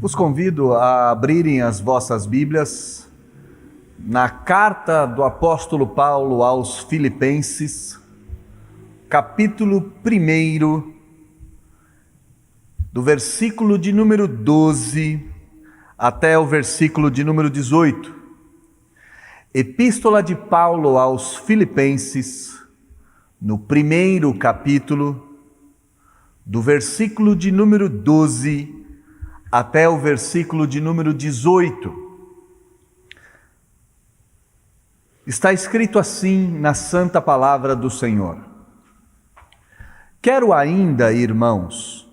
Vos convido a abrirem as vossas Bíblias na carta do apóstolo Paulo aos Filipenses, capítulo 1, do versículo de número 12 até o versículo de número 18. Epístola de Paulo aos Filipenses, no primeiro capítulo, do versículo de número 12 até o versículo de número 18. Está escrito assim na santa palavra do Senhor: Quero ainda, irmãos,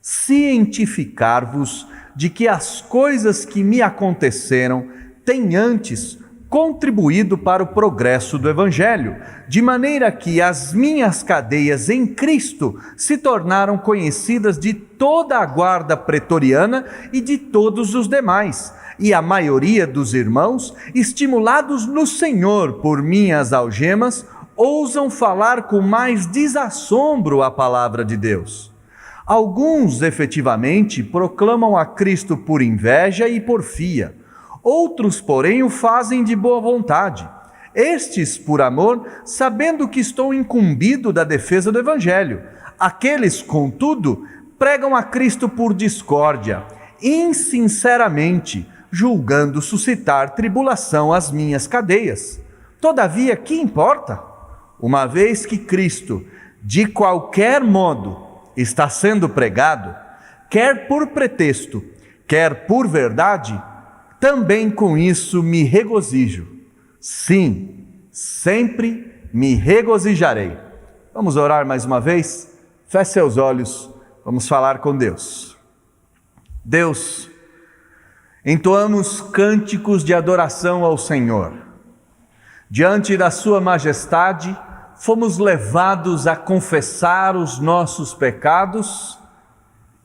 cientificar-vos de que as coisas que me aconteceram têm antes contribuído para o progresso do Evangelho, de maneira que as minhas cadeias em Cristo se tornaram conhecidas de toda a guarda pretoriana e de todos os demais, e a maioria dos irmãos, estimulados no Senhor por minhas algemas, ousam falar com mais desassombro a palavra de Deus. Alguns, efetivamente, proclamam a Cristo por inveja e porfia. Outros, porém, o fazem de boa vontade. Estes, por amor, sabendo que estou incumbido da defesa do Evangelho. Aqueles, contudo, pregam a Cristo por discórdia, insinceramente, julgando suscitar tribulação às minhas cadeias. Todavia, que importa? Uma vez que Cristo, de qualquer modo, está sendo pregado, quer por pretexto, quer por verdade, também com isso me regozijo. Sim, sempre me regozijarei. Vamos orar mais uma vez? Feche seus olhos, vamos falar com Deus. Deus, entoamos cânticos de adoração ao Senhor. Diante da sua majestade, fomos levados a confessar os nossos pecados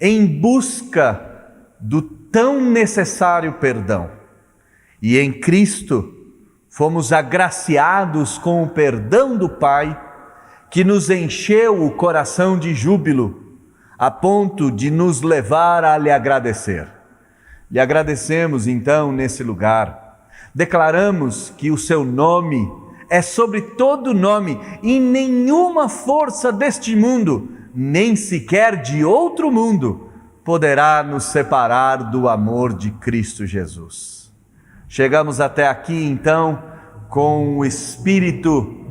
em busca do tão necessário perdão. E em Cristo fomos agraciados com o perdão do Pai, que nos encheu o coração de júbilo, a ponto de nos levar a lhe agradecer. Lhe agradecemos então nesse lugar. Declaramos que o seu nome é sobre todo nome, e nenhuma força deste mundo, nem sequer de outro mundo, poderá nos separar do amor de Cristo Jesus. Chegamos até aqui então com o espírito,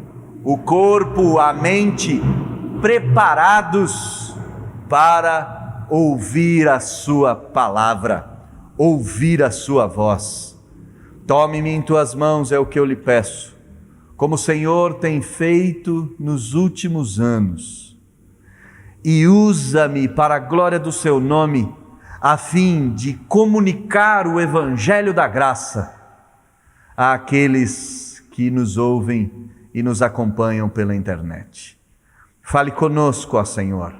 o corpo, a mente preparados para ouvir a sua palavra, ouvir a sua voz. Tome-me em tuas mãos, é o que eu lhe peço, como o Senhor tem feito nos últimos anos, e usa-me para a glória do seu nome, a fim de comunicar o Evangelho da graça àqueles que nos ouvem e nos acompanham pela internet. Fale conosco, ó Senhor,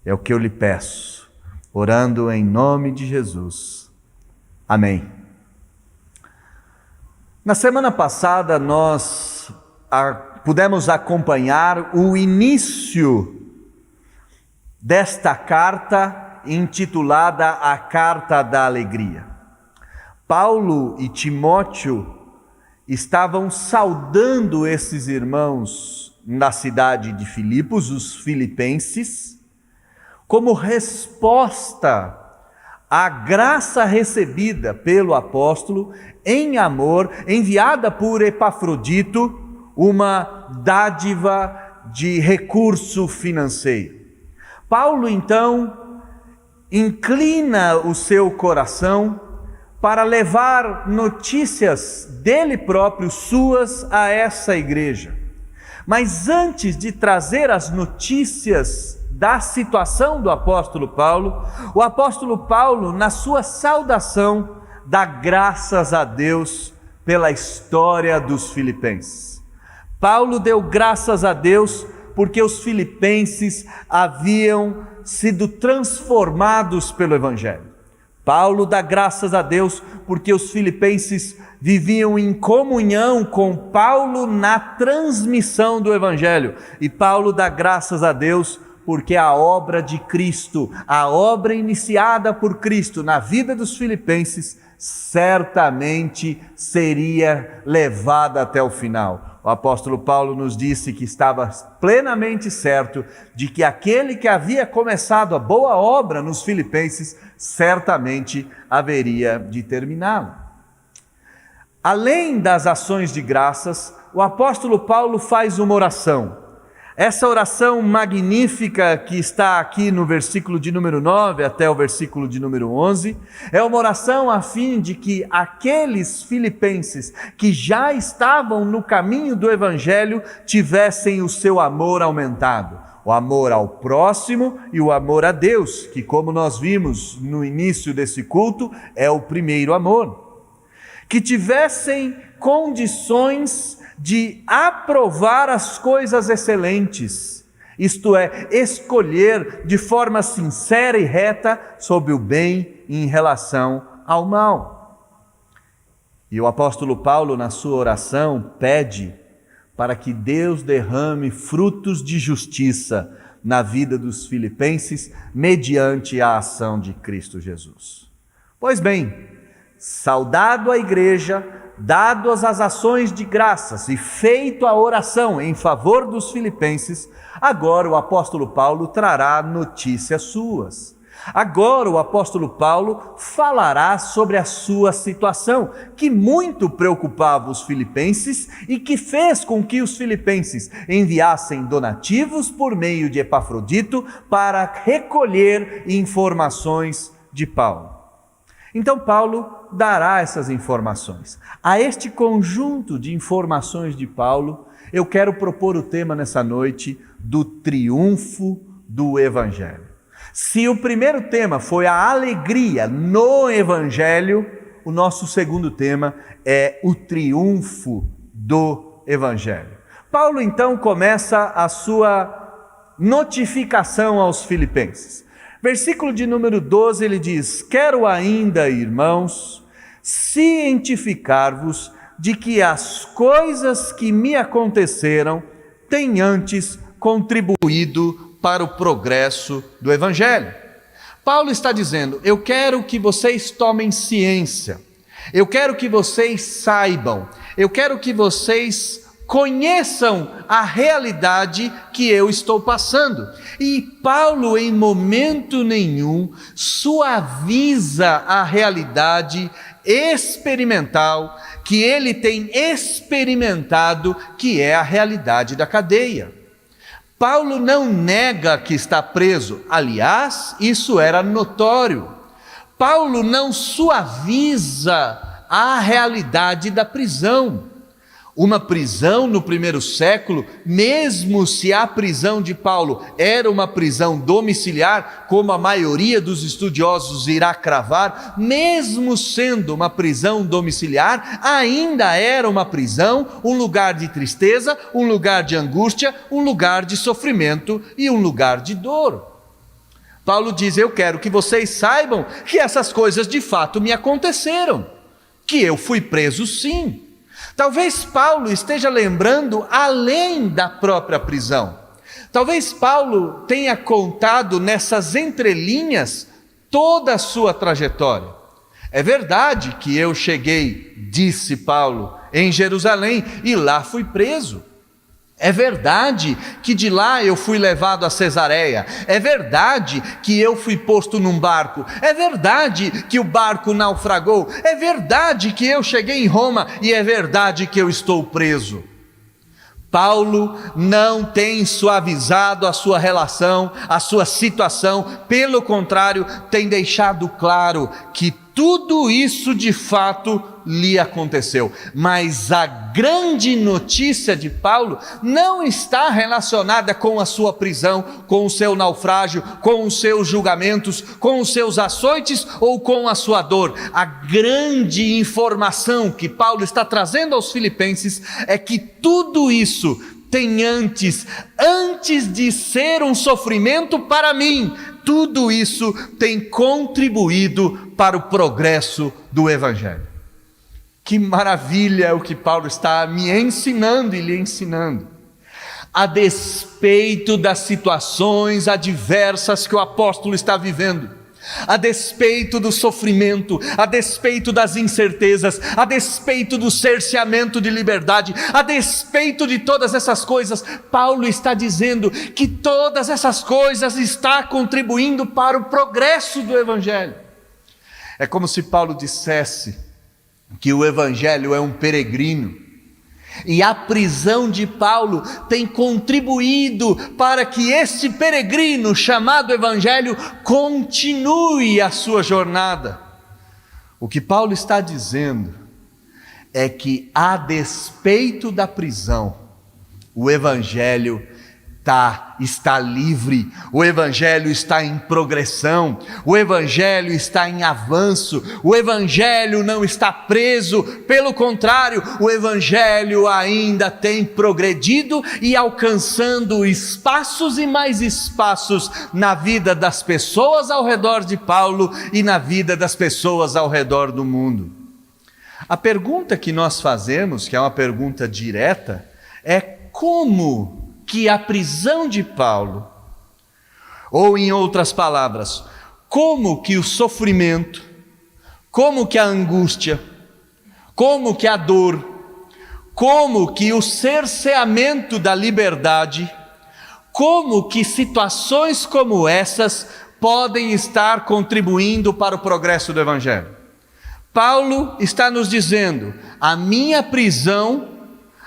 é o que eu lhe peço, orando em nome de Jesus. Amém. Na semana passada nós pudemos acompanhar o início desta carta intitulada A Carta da Alegria. Paulo e Timóteo estavam saudando esses irmãos na cidade de Filipos, os filipenses, como resposta à graça recebida pelo apóstolo em amor, enviada por Epafrodito, uma dádiva de recurso financeiro. Paulo, então, inclina o seu coração para levar notícias dele próprio, suas, a essa igreja. Mas antes de trazer as notícias da situação do apóstolo Paulo, o apóstolo Paulo, na sua saudação, dá graças a Deus pela história dos filipenses. Paulo deu graças a Deus porque os filipenses haviam sido transformados pelo Evangelho. Paulo dá graças a Deus porque os filipenses viviam em comunhão com Paulo na transmissão do Evangelho. E Paulo dá graças a Deus porque a obra de Cristo, a obra iniciada por Cristo na vida dos filipenses, certamente seria levada até o final. O apóstolo Paulo nos disse que estava plenamente certo de que aquele que havia começado a boa obra nos filipenses, certamente haveria de terminá-la. Além das ações de graças, o apóstolo Paulo faz uma oração. Essa oração magnífica que está aqui no versículo de número 9 até o versículo de número 11, é uma oração a fim de que aqueles filipenses que já estavam no caminho do Evangelho tivessem o seu amor aumentado. O amor ao próximo e o amor a Deus, que, como nós vimos no início desse culto, é o primeiro amor. Que tivessem condições de aprovar as coisas excelentes, isto é, escolher de forma sincera e reta sobre o bem em relação ao mal. E o apóstolo Paulo, na sua oração, pede para que Deus derrame frutos de justiça na vida dos filipenses, mediante a ação de Cristo Jesus. Pois bem, saudado a igreja, dadas as ações de graças e feito a oração em favor dos filipenses, agora o apóstolo Paulo trará notícias suas. Agora o apóstolo Paulo falará sobre a sua situação, que muito preocupava os filipenses e que fez com que os filipenses enviassem donativos por meio de Epafrodito para recolher informações de Paulo. Então Paulo dará essas informações. A este conjunto de informações de Paulo, eu quero propor o tema nessa noite do triunfo do Evangelho. Se o primeiro tema foi a alegria no Evangelho, o nosso segundo tema é o triunfo do Evangelho. Paulo então começa a sua notificação aos filipenses. Versículo de número 12, ele diz: quero ainda, irmãos, cientificar-vos de que as coisas que me aconteceram têm antes contribuído para o progresso do Evangelho. Paulo está dizendo: eu quero que vocês tomem ciência, eu quero que vocês saibam, eu quero que vocês conheçam a realidade que eu estou passando. E Paulo, em momento nenhum, suaviza a realidade experimental que ele tem experimentado, que é a realidade da cadeia. Paulo não nega que está preso, aliás, isso era notório. Paulo não suaviza a realidade da prisão. Uma prisão no primeiro século, mesmo se a prisão de Paulo era uma prisão domiciliar, como a maioria dos estudiosos irá cravar, mesmo sendo uma prisão domiciliar, ainda era uma prisão, um lugar de tristeza, um lugar de angústia, um lugar de sofrimento e um lugar de dor. Paulo diz: eu quero que vocês saibam que essas coisas de fato me aconteceram, que eu fui preso sim. Talvez Paulo esteja lembrando além da própria prisão. Talvez Paulo tenha contado nessas entrelinhas toda a sua trajetória. É verdade que eu cheguei, disse Paulo, em Jerusalém e lá fui preso. É verdade que de lá eu fui levado a Cesareia. É verdade que eu fui posto num barco. É verdade que o barco naufragou. É verdade que eu cheguei em Roma e é verdade que eu estou preso. Paulo não tem suavizado a sua relação, a sua situação, pelo contrário, tem deixado claro que tudo isso de fato lhe aconteceu. Mas a grande notícia de Paulo não está relacionada com a sua prisão, com o seu naufrágio, com os seus julgamentos, com os seus açoites ou com a sua dor. A grande informação que Paulo está trazendo aos filipenses é que tudo isso tem antes de ser um sofrimento para mim, tudo isso tem contribuído para o progresso do Evangelho. Que maravilha é o que Paulo está me ensinando e lhe ensinando. a despeito das situações adversas que o apóstolo está vivendo, a despeito do sofrimento, a despeito das incertezas, a despeito do cerceamento de liberdade, a despeito de todas essas coisas, Paulo está dizendo que todas essas coisas estão contribuindo para o progresso do Evangelho. É como se Paulo dissesse que o Evangelho é um peregrino, e a prisão de Paulo tem contribuído para que esse peregrino chamado Evangelho continue a sua jornada. O que Paulo está dizendo é que, a despeito da prisão, o Evangelho está livre, o Evangelho está em progressão, o Evangelho está em avanço, o Evangelho não está preso, pelo contrário, o Evangelho ainda tem progredido e alcançando espaços e mais espaços na vida das pessoas ao redor de Paulo e na vida das pessoas ao redor do mundo. A pergunta que nós fazemos, que é uma pergunta direta, é como que a prisão de Paulo, ou em outras palavras, como que o sofrimento, como que a angústia, como que a dor, como que o cerceamento da liberdade, como que situações como essas podem estar contribuindo para o progresso do Evangelho. Paulo está nos dizendo: a minha prisão,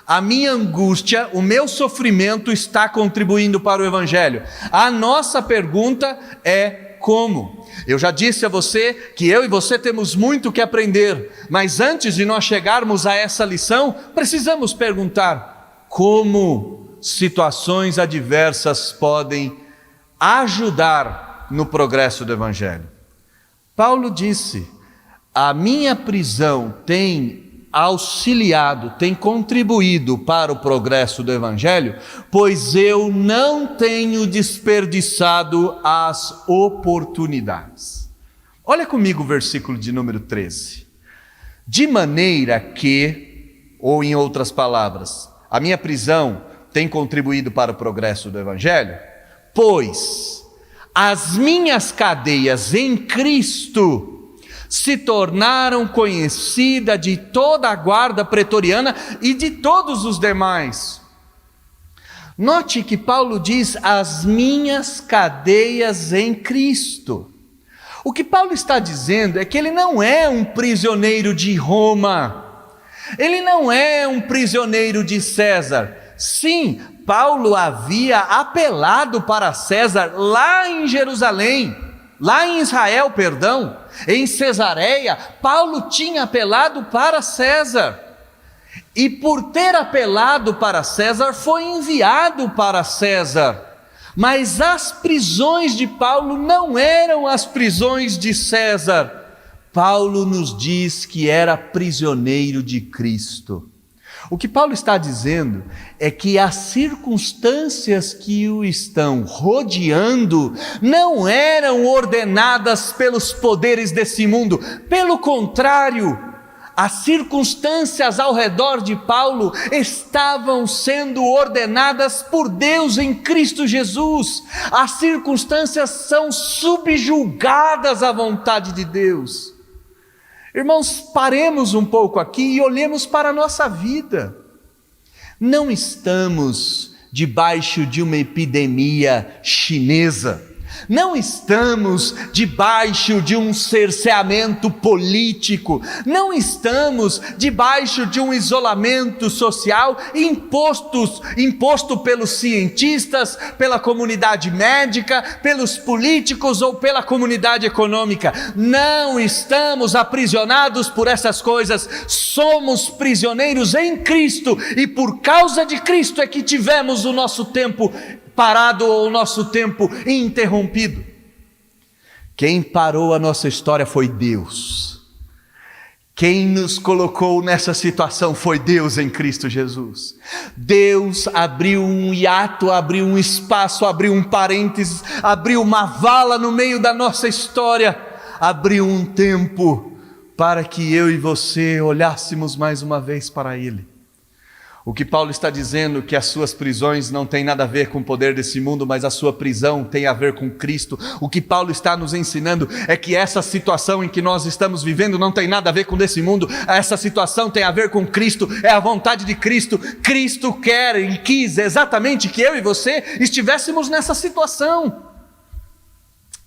a minha angústia, o meu sofrimento está contribuindo para o Evangelho. A nossa pergunta é como? Eu já disse a você que eu e você temos muito que aprender, mas antes de nós chegarmos a essa lição, precisamos perguntar: como situações adversas podem ajudar no progresso do Evangelho? Paulo disse: a minha prisão tem auxiliado, tem contribuído para o progresso do Evangelho, pois eu não tenho desperdiçado as oportunidades. Olha comigo o versículo de número 13. De maneira que, ou em outras palavras, a minha prisão tem contribuído para o progresso do Evangelho, pois as minhas cadeias em Cristo se tornaram conhecidas de toda a guarda pretoriana e de todos os demais. Note que Paulo diz: as minhas cadeias em Cristo. O que Paulo está dizendo é que ele não é um prisioneiro de Roma, ele não é um prisioneiro de César. Sim, Paulo havia apelado para César lá em Jerusalém, lá em Israel, perdão, em Cesareia, Paulo tinha apelado para César, e por ter apelado para César, foi enviado para César. Mas as prisões de Paulo não eram as prisões de César. Paulo nos diz que era prisioneiro de Cristo. O que Paulo está dizendo é que as circunstâncias que o estão rodeando não eram ordenadas pelos poderes desse mundo. Pelo contrário, as circunstâncias ao redor de Paulo estavam sendo ordenadas por Deus em Cristo Jesus. As circunstâncias são subjugadas à vontade de Deus. Irmãos, paremos um pouco aqui e olhemos para a nossa vida. Não estamos debaixo de uma epidemia chinesa, não estamos debaixo de um cerceamento político, não estamos debaixo de um isolamento social imposto pelos cientistas, pela comunidade médica, pelos políticos ou pela comunidade econômica. Não estamos aprisionados por essas coisas, somos prisioneiros em Cristo, e por causa de Cristo é que tivemos o nosso tempo parado ou o nosso tempo interrompido. Quem parou a nossa história foi Deus. Quem nos colocou nessa situação foi Deus em Cristo Jesus. Deus abriu um hiato, abriu um espaço, abriu um parênteses, abriu uma vala no meio da nossa história, abriu um tempo para que eu e você olhássemos mais uma vez para Ele. O que Paulo está dizendo é que as suas prisões não têm nada a ver com o poder desse mundo, mas a sua prisão tem a ver com Cristo. O que Paulo está nos ensinando é que essa situação em que nós estamos vivendo não tem nada a ver com desse mundo. Essa situação tem a ver com Cristo, é a vontade de Cristo. Cristo quer e quis exatamente que eu e você estivéssemos nessa situação.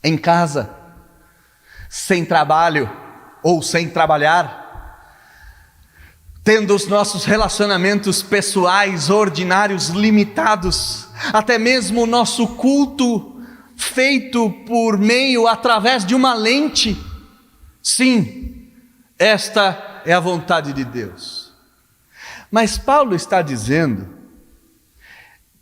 Em casa, sem trabalho ou sem trabalhar, tendo os nossos relacionamentos pessoais ordinários limitados, até mesmo o nosso culto feito por meio, através de uma lente. Sim, esta é a vontade de Deus. Mas Paulo está dizendo,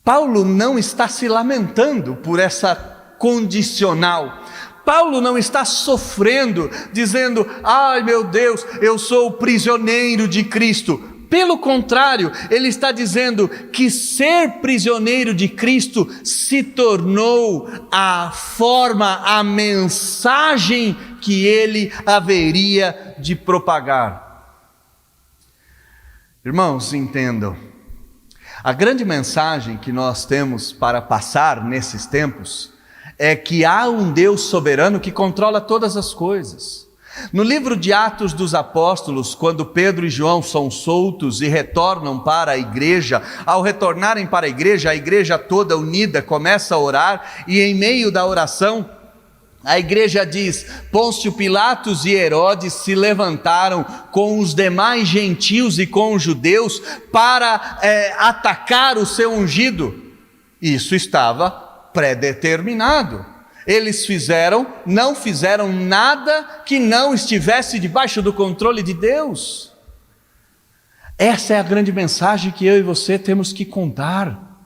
Paulo não está se lamentando por essa condicional. Paulo não está sofrendo, dizendo, ai meu Deus, eu sou prisioneiro de Cristo. Pelo contrário, ele está dizendo que ser prisioneiro de Cristo se tornou a forma, a mensagem que ele haveria de propagar. Irmãos, entendam, a grande mensagem que nós temos para passar nesses tempos é que há um Deus soberano que controla todas as coisas. No livro de Atos dos Apóstolos, quando Pedro e João são soltos e retornam para a igreja, ao retornarem para a igreja toda unida começa a orar, e em meio da oração, a igreja diz, Pôncio Pilatos e Herodes se levantaram com os demais gentios e com os judeus para atacar o seu ungido. Isso estava predeterminado. Eles não fizeram nada que não estivesse debaixo do controle de Deus. Essa é a grande mensagem que eu e você temos que contar.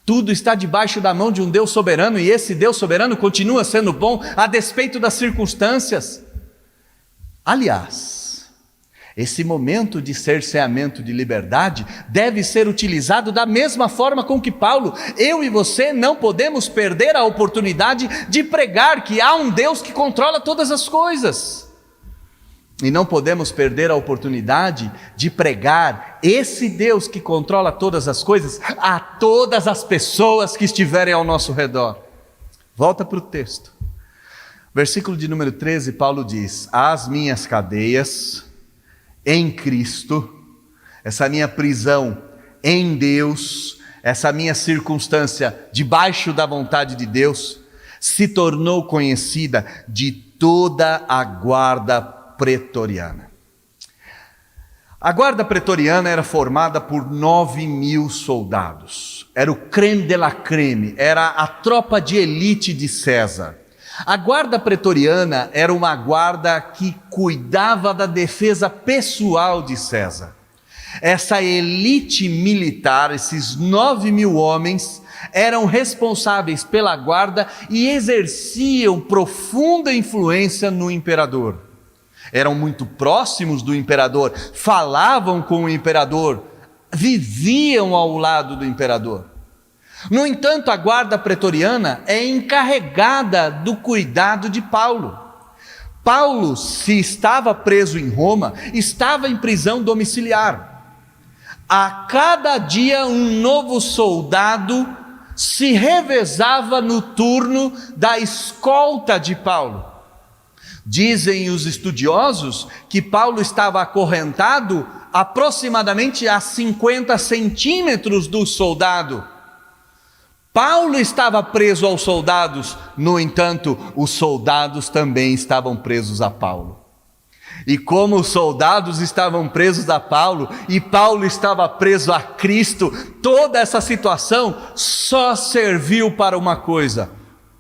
Tudo está debaixo da mão de um Deus soberano, e esse Deus soberano continua sendo bom a despeito das circunstâncias. Aliás, esse momento de cerceamento de liberdade deve ser utilizado da mesma forma com que Paulo. Eu e você não podemos perder a oportunidade de pregar que há um Deus que controla todas as coisas. E não podemos perder a oportunidade de pregar esse Deus que controla todas as coisas a todas as pessoas que estiverem ao nosso redor. Volta para o texto. Versículo de número 13, Paulo diz, as minhas cadeias em Cristo, essa minha prisão em Deus, essa minha circunstância debaixo da vontade de Deus, se tornou conhecida de toda a guarda pretoriana. A guarda pretoriana era formada por 9.000 soldados, era o creme de la creme, era a tropa de elite de César. A guarda pretoriana era uma guarda que cuidava da defesa pessoal de César. Essa elite militar, esses 9.000 homens, eram responsáveis pela guarda e exerciam profunda influência no imperador. Eram muito próximos do imperador, falavam com o imperador, viviam ao lado do imperador. No entanto, a guarda pretoriana é encarregada do cuidado de Paulo. Paulo, se estava preso em Roma, estava em prisão domiciliar. A cada dia um novo soldado se revezava no turno da escolta de Paulo. Dizem os estudiosos que Paulo estava acorrentado aproximadamente a 50 centímetros do soldado. Paulo estava preso aos soldados, no entanto, os soldados também estavam presos a Paulo. E como os soldados estavam presos a Paulo, e Paulo estava preso a Cristo, toda essa situação só serviu para uma coisa.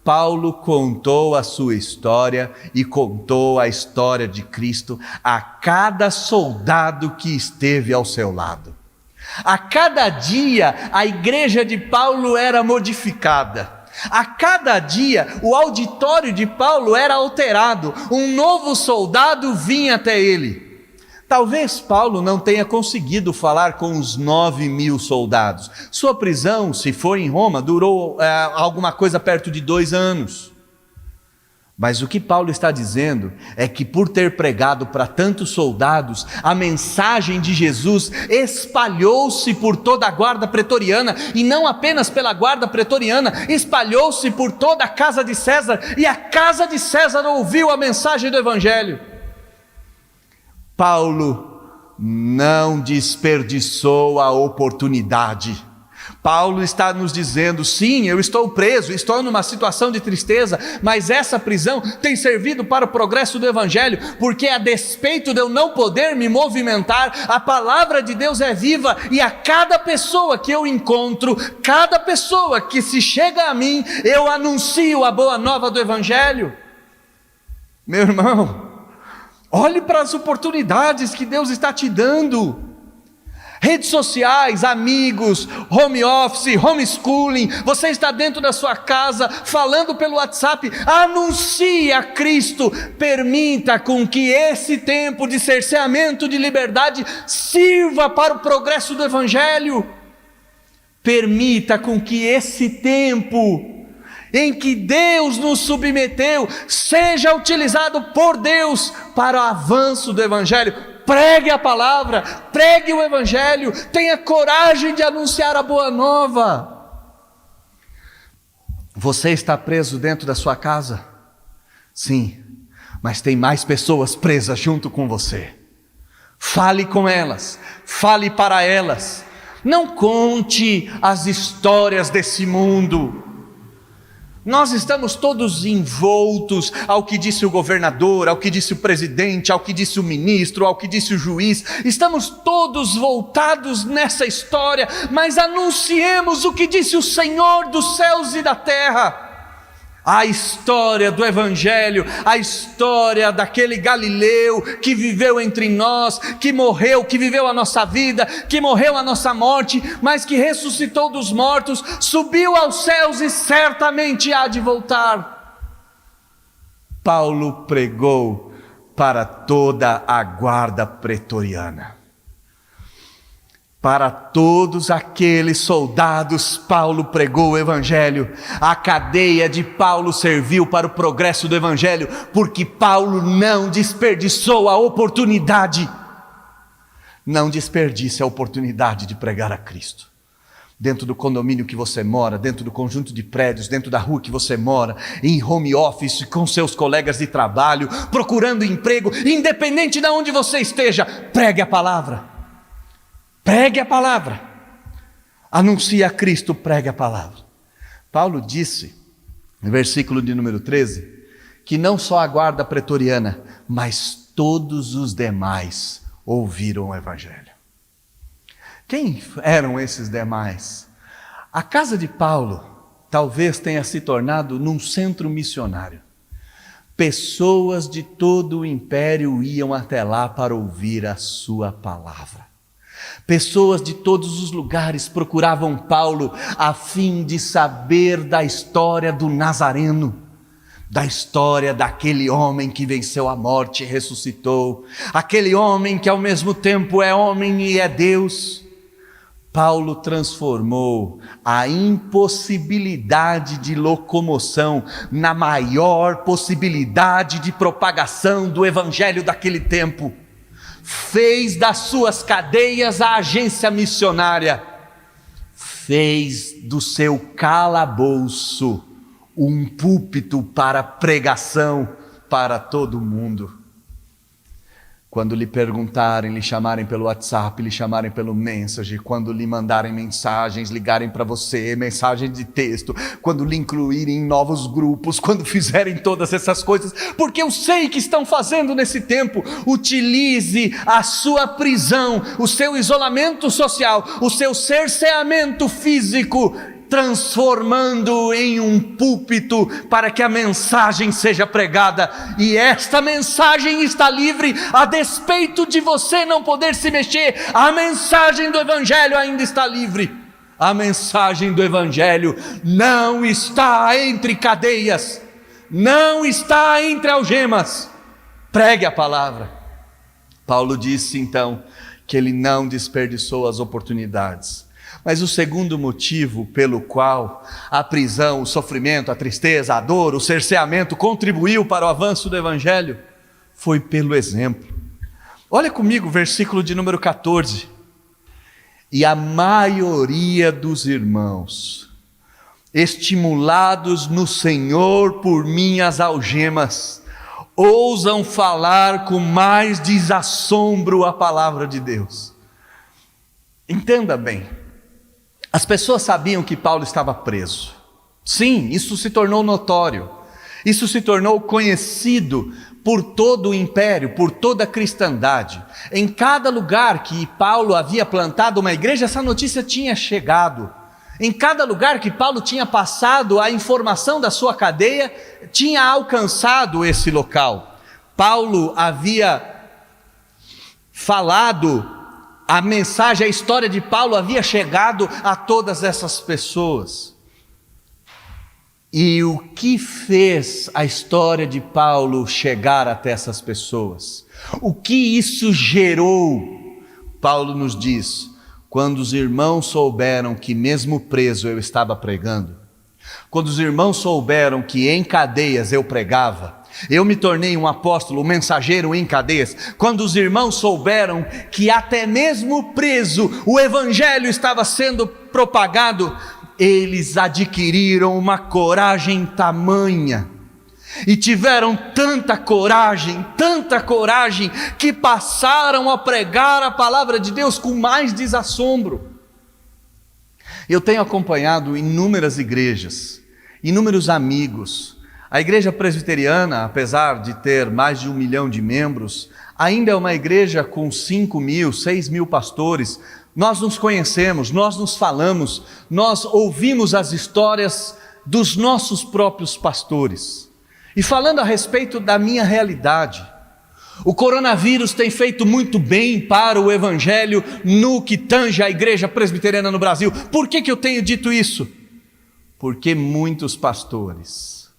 Paulo contou a sua história e contou a história de Cristo a cada soldado que esteve ao seu lado. A cada dia a igreja de Paulo era modificada. A cada dia o auditório de Paulo era alterado. Um novo soldado vinha até ele. Talvez Paulo não tenha conseguido falar com os 9.000 soldados. Sua prisão, se foi em Roma, durou alguma coisa perto de 2 anos. Mas o que Paulo está dizendo é que por ter pregado para tantos soldados, a mensagem de Jesus espalhou-se por toda a guarda pretoriana, e não apenas pela guarda pretoriana, espalhou-se por toda a casa de César, e a casa de César ouviu a mensagem do Evangelho. Paulo não desperdiçou a oportunidade. Paulo está nos dizendo: sim, eu estou preso, estou numa situação de tristeza, mas essa prisão tem servido para o progresso do Evangelho, porque a despeito de eu não poder me movimentar, a palavra de Deus é viva, e a cada pessoa que eu encontro, cada pessoa que se chega a mim, eu anuncio a boa nova do Evangelho. Meu irmão, olhe para as oportunidades que Deus está te dando. Redes sociais, amigos, home office, homeschooling, você está dentro da sua casa, falando pelo WhatsApp, anuncie a Cristo, permita com que esse tempo de cerceamento de liberdade sirva para o progresso do Evangelho, permita com que esse tempo em que Deus nos submeteu seja utilizado por Deus para o avanço do Evangelho. Pregue a palavra, pregue o Evangelho, tenha coragem de anunciar a boa nova. Você está preso dentro da sua casa? Sim, mas tem mais pessoas presas junto com você. Fale com elas, fale para elas. Não conte as histórias desse mundo. Nós estamos todos envoltos ao que disse o governador, ao que disse o presidente, ao que disse o ministro, ao que disse o juiz. Estamos todos voltados nessa história, mas anunciemos o que disse o Senhor dos céus e da terra. A história do Evangelho, a história daquele Galileu que viveu entre nós, que morreu, que viveu a nossa vida, que morreu a nossa morte, mas que ressuscitou dos mortos, subiu aos céus e certamente há de voltar. Paulo pregou para toda a guarda pretoriana. Para todos aqueles soldados, Paulo pregou o Evangelho. A cadeia de Paulo serviu para o progresso do Evangelho, porque Paulo não desperdiçou a oportunidade. Não desperdice a oportunidade de pregar a Cristo. Dentro do condomínio que você mora, dentro do conjunto de prédios, dentro da rua que você mora, em home office, com seus colegas de trabalho, procurando emprego, independente de onde você esteja, pregue a palavra. Pregue a palavra, anuncie a Cristo, pregue a palavra. Paulo disse, no versículo de número 13, que não só a guarda pretoriana, mas todos os demais ouviram o Evangelho. Quem eram esses demais? A casa de Paulo talvez tenha se tornado num centro missionário. Pessoas de todo o império iam até lá para ouvir a sua palavra. Pessoas de todos os lugares procuravam Paulo a fim de saber da história do Nazareno, da história daquele homem que venceu a morte e ressuscitou, aquele homem que ao mesmo tempo é homem e é Deus. Paulo transformou a impossibilidade de locomoção na maior possibilidade de propagação do Evangelho daquele tempo. Fez das suas cadeias a agência missionária, fez do seu calabouço um púlpito para pregação para todo mundo. Quando lhe perguntarem, lhe chamarem pelo WhatsApp, lhe chamarem pelo Messenger, quando lhe mandarem mensagens, ligarem para você, mensagem de texto, quando lhe incluírem em novos grupos, quando fizerem todas essas coisas, porque eu sei que estão fazendo nesse tempo, utilize a sua prisão, o seu isolamento social, o seu cerceamento físico, transformando em um púlpito para que a mensagem seja pregada, e esta mensagem está livre, a despeito de você não poder se mexer, a mensagem do Evangelho ainda está livre, a mensagem do Evangelho não está entre cadeias, não está entre algemas, pregue a palavra. Paulo disse então que ele não desperdiçou as oportunidades. Mas o segundo motivo pelo qual a prisão, o sofrimento, a tristeza, a dor, o cerceamento contribuiu para o avanço do Evangelho foi pelo exemplo. Olha comigo o versículo de número 14. E a maioria dos irmãos, estimulados no Senhor por minhas algemas, ousam falar com mais desassombro a palavra de Deus. Entenda bem, as pessoas sabiam que Paulo estava preso. Sim, isso se tornou notório, isso se tornou conhecido por todo o império, por toda a cristandade. Em cada lugar que Paulo havia plantado uma igreja, essa notícia tinha chegado. Em cada lugar que Paulo tinha passado, a informação da sua cadeia tinha alcançado esse local. Paulo havia falado, a mensagem, a história de Paulo havia chegado a todas essas pessoas. E o que fez a história de Paulo chegar até essas pessoas? O que isso gerou? Paulo nos diz: quando os irmãos souberam que mesmo preso eu estava pregando, quando os irmãos souberam que em cadeias eu pregava, eu me tornei um apóstolo, um mensageiro em cadeias, quando os irmãos souberam que até mesmo preso o evangelho estava sendo propagado, eles adquiriram uma coragem tamanha, e tiveram tanta coragem, que passaram a pregar a palavra de Deus com mais desassombro. Eu tenho acompanhado inúmeras igrejas, inúmeros amigos. A igreja presbiteriana, apesar de ter mais de 1 milhão de membros, ainda é uma igreja com 5.000, 6.000 pastores. Nós nos conhecemos, nós nos falamos, nós ouvimos as histórias dos nossos próprios pastores. E falando a respeito da minha realidade, o coronavírus tem feito muito bem para o evangelho no que tange a igreja presbiteriana no Brasil. Por que eu tenho dito isso? Porque muitos pastores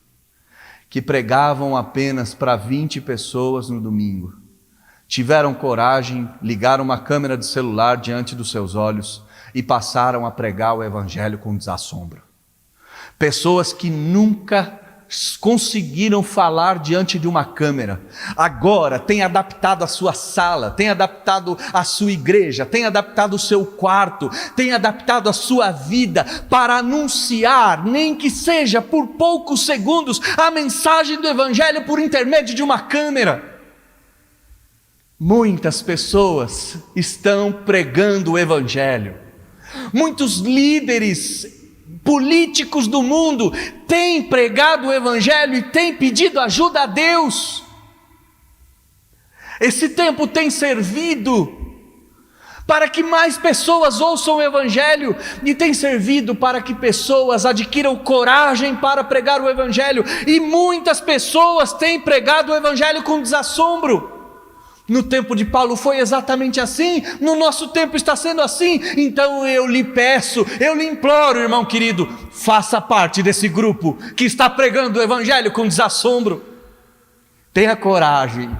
que pregavam apenas para 20 pessoas no domingo, tiveram coragem, ligaram uma câmera de celular diante dos seus olhos e passaram a pregar o evangelho com desassombro. Pessoas que nunca conseguiram falar diante de uma câmera, agora têm adaptado a sua sala, têm adaptado a sua igreja, têm adaptado o seu quarto, têm adaptado a sua vida para anunciar, nem que seja por poucos segundos, a mensagem do evangelho por intermédio de uma câmera. Muitas pessoas estão pregando o evangelho, muitos líderes políticos do mundo têm pregado o evangelho e têm pedido ajuda a Deus. Esse tempo tem servido para que mais pessoas ouçam o evangelho e tem servido para que pessoas adquiram coragem para pregar o evangelho, e muitas pessoas têm pregado o evangelho com desassombro. No tempo de Paulo foi exatamente assim, no nosso tempo está sendo assim. Então eu lhe peço, eu lhe imploro, irmão querido, faça parte desse grupo que está pregando o evangelho com desassombro. Tenha coragem.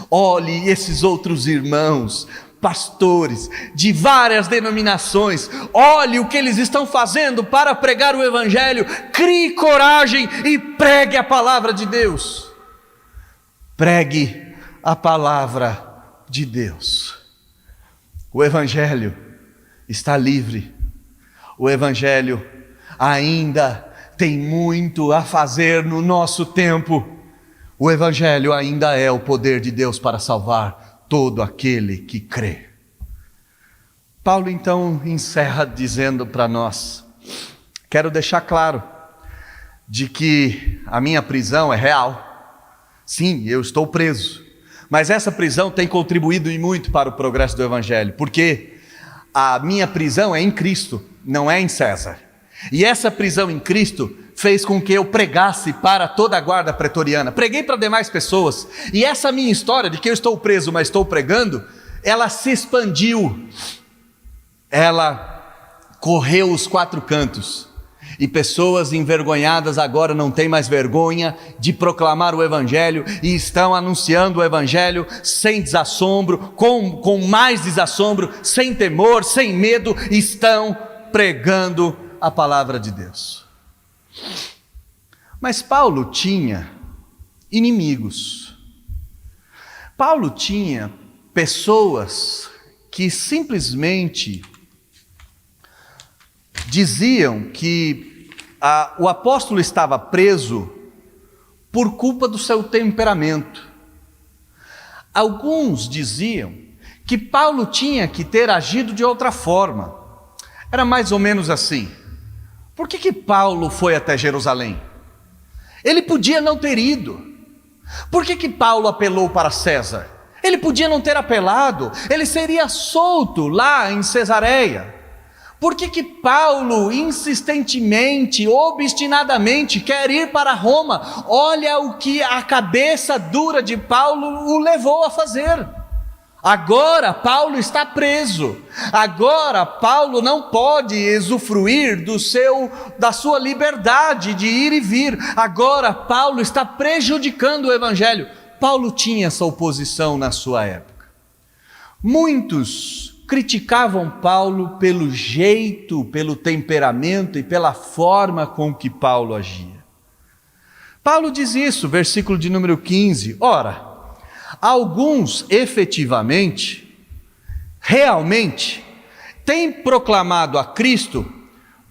Olhe esses outros irmãos, pastores de várias denominações, olhe o que eles estão fazendo para pregar o evangelho. Crie coragem e pregue a palavra de Deus. Pregue a palavra de Deus. O evangelho está livre. O evangelho ainda tem muito a fazer no nosso tempo. O evangelho ainda é o poder de Deus para salvar todo aquele que crê. Paulo então encerra dizendo para nós: quero deixar claro de que a minha prisão é real. Sim, eu estou preso. Mas essa prisão tem contribuído e muito para o progresso do evangelho, porque a minha prisão é em Cristo, não é em César. E essa prisão em Cristo fez com que eu pregasse para toda a guarda pretoriana, preguei para demais pessoas, e essa minha história de que eu estou preso, mas estou pregando, ela se expandiu, ela correu os 4 cantos, E pessoas envergonhadas agora não têm mais vergonha de proclamar o Evangelho e estão anunciando o Evangelho sem desassombro, com mais desassombro, sem temor, sem medo, estão pregando a palavra de Deus. Mas Paulo tinha inimigos. Paulo tinha pessoas que simplesmente diziam que o apóstolo estava preso por culpa do seu temperamento. Alguns diziam que Paulo tinha que ter agido de outra forma. Era mais ou menos assim: por que Paulo foi até Jerusalém? Ele podia não ter ido. Por que Paulo apelou para César? Ele podia não ter apelado, ele seria solto lá em Cesareia. Por que Paulo insistentemente, obstinadamente quer ir para Roma? Olha o que a cabeça dura de Paulo o levou a fazer. Agora Paulo está preso. Agora Paulo não pode usufruir da sua liberdade de ir e vir. Agora Paulo está prejudicando o Evangelho. Paulo tinha essa oposição na sua época. Muitos criticavam Paulo pelo jeito, pelo temperamento e pela forma com que Paulo agia. Paulo diz isso, versículo de número 15: ora, alguns efetivamente, realmente, têm proclamado a Cristo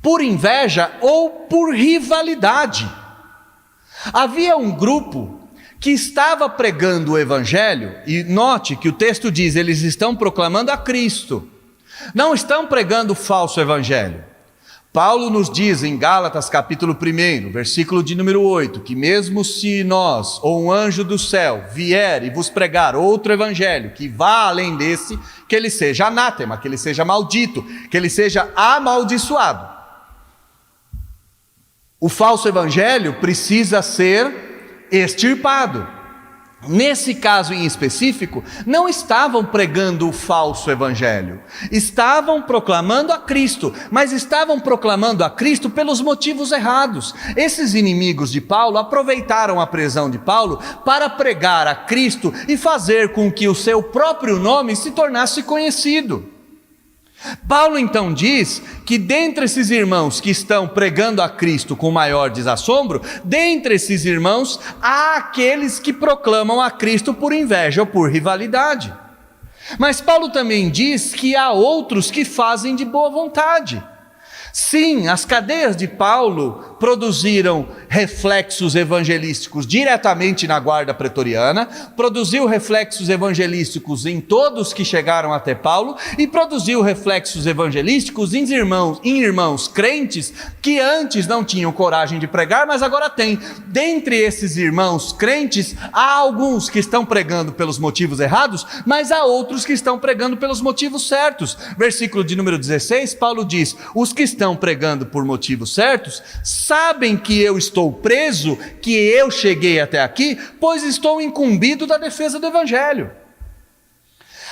por inveja ou por rivalidade. Havia um grupo que estava pregando o Evangelho, e note que o texto diz, eles estão proclamando a Cristo, não estão pregando o falso Evangelho. Paulo nos diz em Gálatas capítulo 1, versículo de número 8, que mesmo se nós, ou um anjo do céu, vier e vos pregar outro Evangelho, que vá além desse, que ele seja anátema, que ele seja maldito, que ele seja amaldiçoado. O falso Evangelho precisa ser extirpado. Nesse caso em específico, não estavam pregando o falso Evangelho, estavam proclamando a Cristo, mas estavam proclamando a Cristo pelos motivos errados. Esses inimigos de Paulo aproveitaram a prisão de Paulo para pregar a Cristo e fazer com que o seu próprio nome se tornasse conhecido. Paulo então diz que dentre esses irmãos que estão pregando a Cristo com maior desassombro, dentre esses irmãos há aqueles que proclamam a Cristo por inveja ou por rivalidade. Mas Paulo também diz que há outros que fazem de boa vontade. Sim, as cadeias de Paulo produziram reflexos evangelísticos diretamente na guarda pretoriana, produziu reflexos evangelísticos em todos que chegaram até Paulo e produziu reflexos evangelísticos em irmãos crentes que antes não tinham coragem de pregar, mas agora têm. Dentre esses irmãos crentes, há alguns que estão pregando pelos motivos errados, mas há outros que estão pregando pelos motivos certos. Versículo de número 16, Paulo diz: os que estão pregando por motivos certos, sabem que eu estou preso, que eu cheguei até aqui, pois estou incumbido da defesa do Evangelho.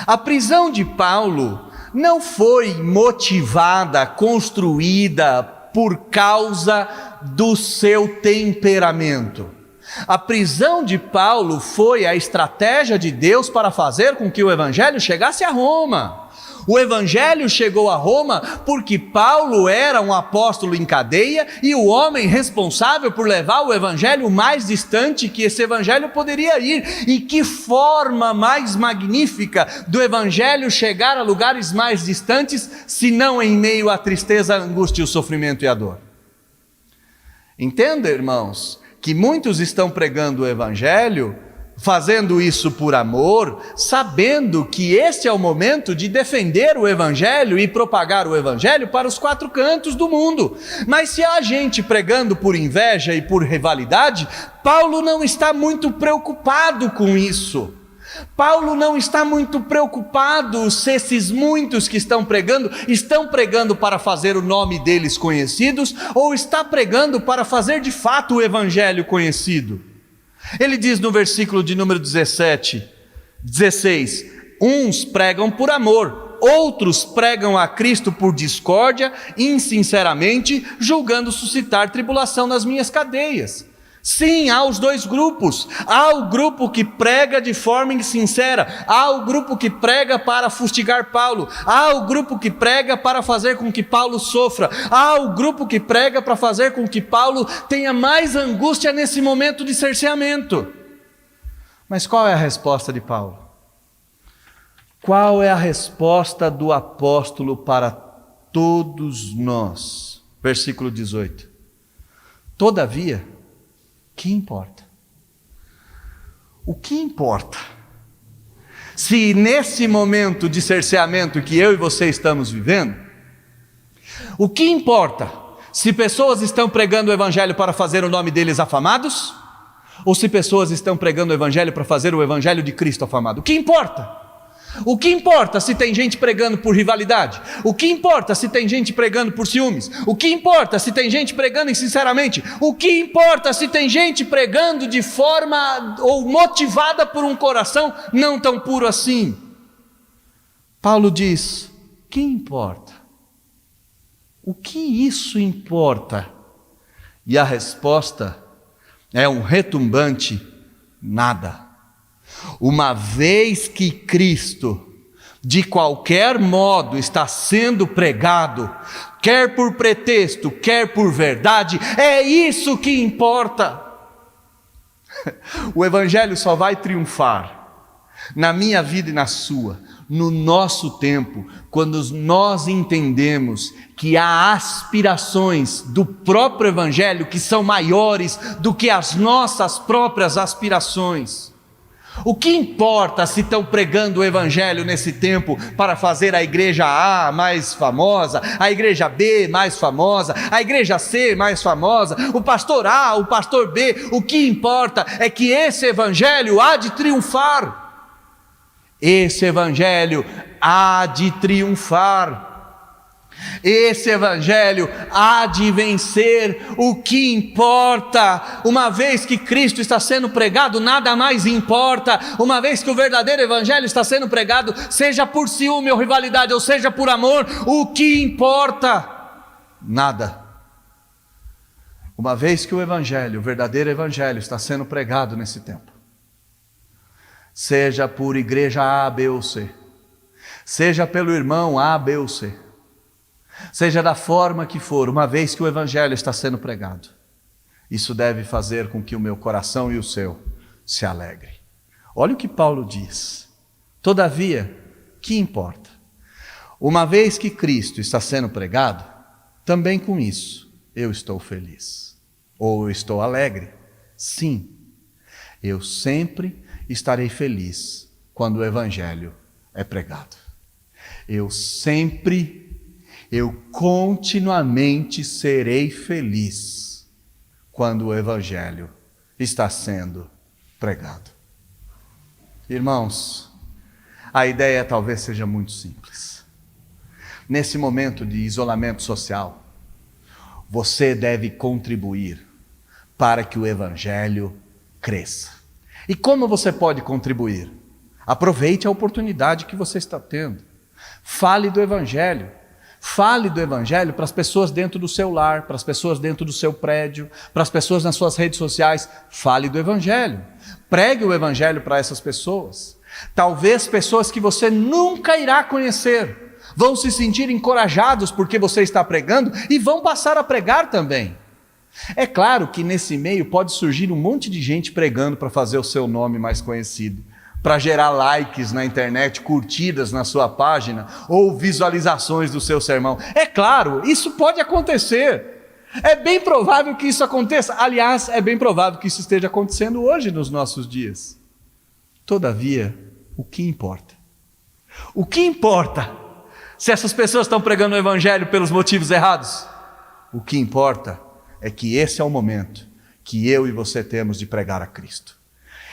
A prisão de Paulo não foi motivada, construída por causa do seu temperamento. A prisão de Paulo foi a estratégia de Deus para fazer com que o Evangelho chegasse a Roma. O Evangelho chegou a Roma porque Paulo era um apóstolo em cadeia e o homem responsável por levar o Evangelho o mais distante que esse Evangelho poderia ir. E que forma mais magnífica do Evangelho chegar a lugares mais distantes, se não em meio à tristeza, a angústia, o sofrimento e a dor. Entenda, irmãos, que muitos estão pregando o Evangelho, fazendo isso por amor, sabendo que este é o momento de defender o Evangelho e propagar o Evangelho para os quatro cantos do mundo. Mas se há gente pregando por inveja e por rivalidade, Paulo não está muito preocupado com isso. Paulo não está muito preocupado se esses muitos que estão pregando para fazer o nome deles conhecidos, ou está pregando para fazer de fato o Evangelho conhecido. Ele diz no versículo de número 16, uns pregam por amor, outros pregam a Cristo por discórdia, insinceramente, julgando suscitar tribulação nas minhas cadeias. Sim, há os dois grupos. Há o grupo que prega de forma insincera, há o grupo que prega para fustigar Paulo, há o grupo que prega para fazer com que Paulo sofra, há o grupo que prega para fazer com que Paulo tenha mais angústia nesse momento de cerceamento. Mas qual é a resposta de Paulo? Qual é a resposta do apóstolo para todos nós? Versículo 18. Todavia, que importa? O que importa? Se nesse momento de cerceamento que eu e você estamos vivendo, o que importa? Se pessoas estão pregando o evangelho para fazer o nome deles afamados? Ou se pessoas estão pregando o evangelho para fazer o evangelho de Cristo afamado? O que importa? O que importa se tem gente pregando por rivalidade? O que importa se tem gente pregando por ciúmes? O que importa se tem gente pregando insinceramente? O que importa se tem gente pregando de forma ou motivada por um coração não tão puro assim? Paulo diz: que importa? O que isso importa? E a resposta é um retumbante nada. Uma vez que Cristo, de qualquer modo, está sendo pregado, quer por pretexto, quer por verdade, é isso que importa. O Evangelho só vai triunfar na minha vida e na sua, no nosso tempo, quando nós entendemos que há aspirações do próprio Evangelho que são maiores do que as nossas próprias aspirações. O que importa se estão pregando o evangelho nesse tempo para fazer a igreja A mais famosa, a igreja B mais famosa, a igreja C mais famosa, o pastor A, o pastor B? O que importa é que esse evangelho há de triunfar. Esse evangelho há de triunfar. Esse evangelho há de vencer. O que importa, uma vez que Cristo está sendo pregado, nada mais importa. Uma vez que o verdadeiro evangelho está sendo pregado, seja por ciúme ou rivalidade, ou seja por amor, o que importa? Nada. Uma vez que o evangelho, o verdadeiro evangelho, está sendo pregado nesse tempo, seja por igreja A, B ou C, seja pelo irmão A, B ou C, seja da forma que for, uma vez que o evangelho está sendo pregado, isso deve fazer com que o meu coração e o seu se alegrem. Olha o que Paulo diz: todavia, que importa? Uma vez que Cristo está sendo pregado, também com isso eu estou feliz, ou eu estou alegre. Sim, eu sempre estarei feliz quando o evangelho é pregado. Eu continuamente serei feliz quando o evangelho está sendo pregado. Irmãos, a ideia talvez seja muito simples. Nesse momento de isolamento social, você deve contribuir para que o evangelho cresça. E como você pode contribuir? Aproveite a oportunidade que você está tendo. Fale do evangelho. Fale do evangelho para as pessoas dentro do seu lar, para as pessoas dentro do seu prédio, para as pessoas nas suas redes sociais. Fale do evangelho. Pregue o evangelho para essas pessoas. Talvez pessoas que você nunca irá conhecer vão se sentir encorajados porque você está pregando e vão passar a pregar também. É claro que nesse meio pode surgir um monte de gente pregando para fazer o seu nome mais conhecido, para gerar likes na internet, curtidas na sua página ou visualizações do seu sermão. É claro, isso pode acontecer. É bem provável que isso aconteça. Aliás, é bem provável que isso esteja acontecendo hoje nos nossos dias. Todavia, o que importa? O que importa se essas pessoas estão pregando o evangelho pelos motivos errados? O que importa é que esse é o momento que eu e você temos de pregar a Cristo.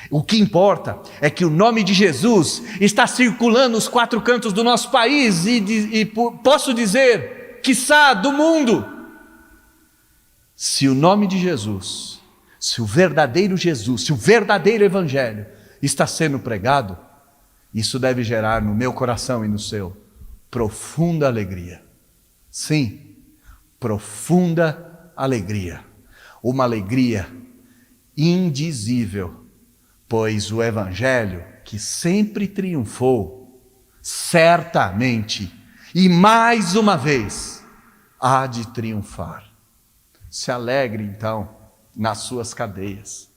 O que importa é que o nome de Jesus está circulando os quatro cantos do nosso país e posso dizer, quiçá do mundo. Se o nome de Jesus, se o verdadeiro Jesus, se o verdadeiro evangelho está sendo pregado, isso deve gerar no meu coração e no seu profunda alegria. Sim, profunda alegria. Uma alegria indizível, pois o Evangelho, que sempre triunfou, certamente e mais uma vez há de triunfar. Se alegre então nas suas cadeias,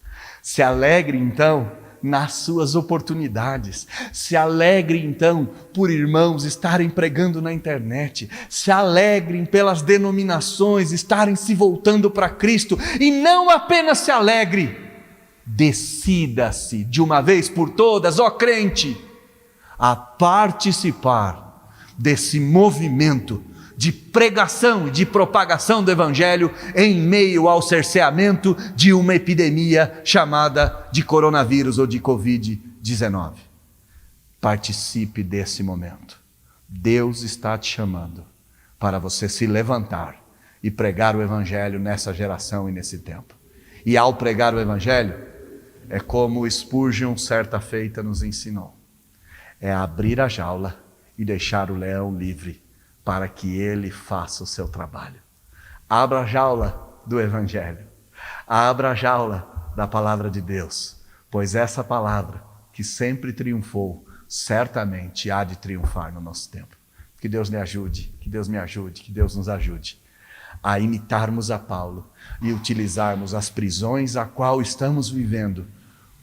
se alegre então nas suas oportunidades, se alegre então por irmãos estarem pregando na internet, se alegrem pelas denominações estarem se voltando para Cristo, e não apenas se alegre, decida-se de uma vez por todas, ó crente, a participar desse movimento de pregação e de propagação do Evangelho em meio ao cerceamento de uma epidemia chamada de coronavírus ou de Covid-19. Participe desse momento. Deus está te chamando para você se levantar e pregar o Evangelho nessa geração e nesse tempo. E ao pregar o Evangelho, é como Spurgeon certa feita nos ensinou. É abrir a jaula e deixar o leão livre, para que ele faça o seu trabalho. Abra a jaula do Evangelho. Abra a jaula da palavra de Deus, pois essa palavra que sempre triunfou, certamente há de triunfar no nosso tempo. Que Deus me ajude, que Deus me ajude, que Deus nos ajude a imitarmos a Paulo e utilizarmos as prisões a qual estamos vivendo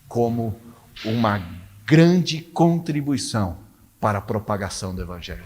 como uma grande contribuição para a propagação do Evangelho.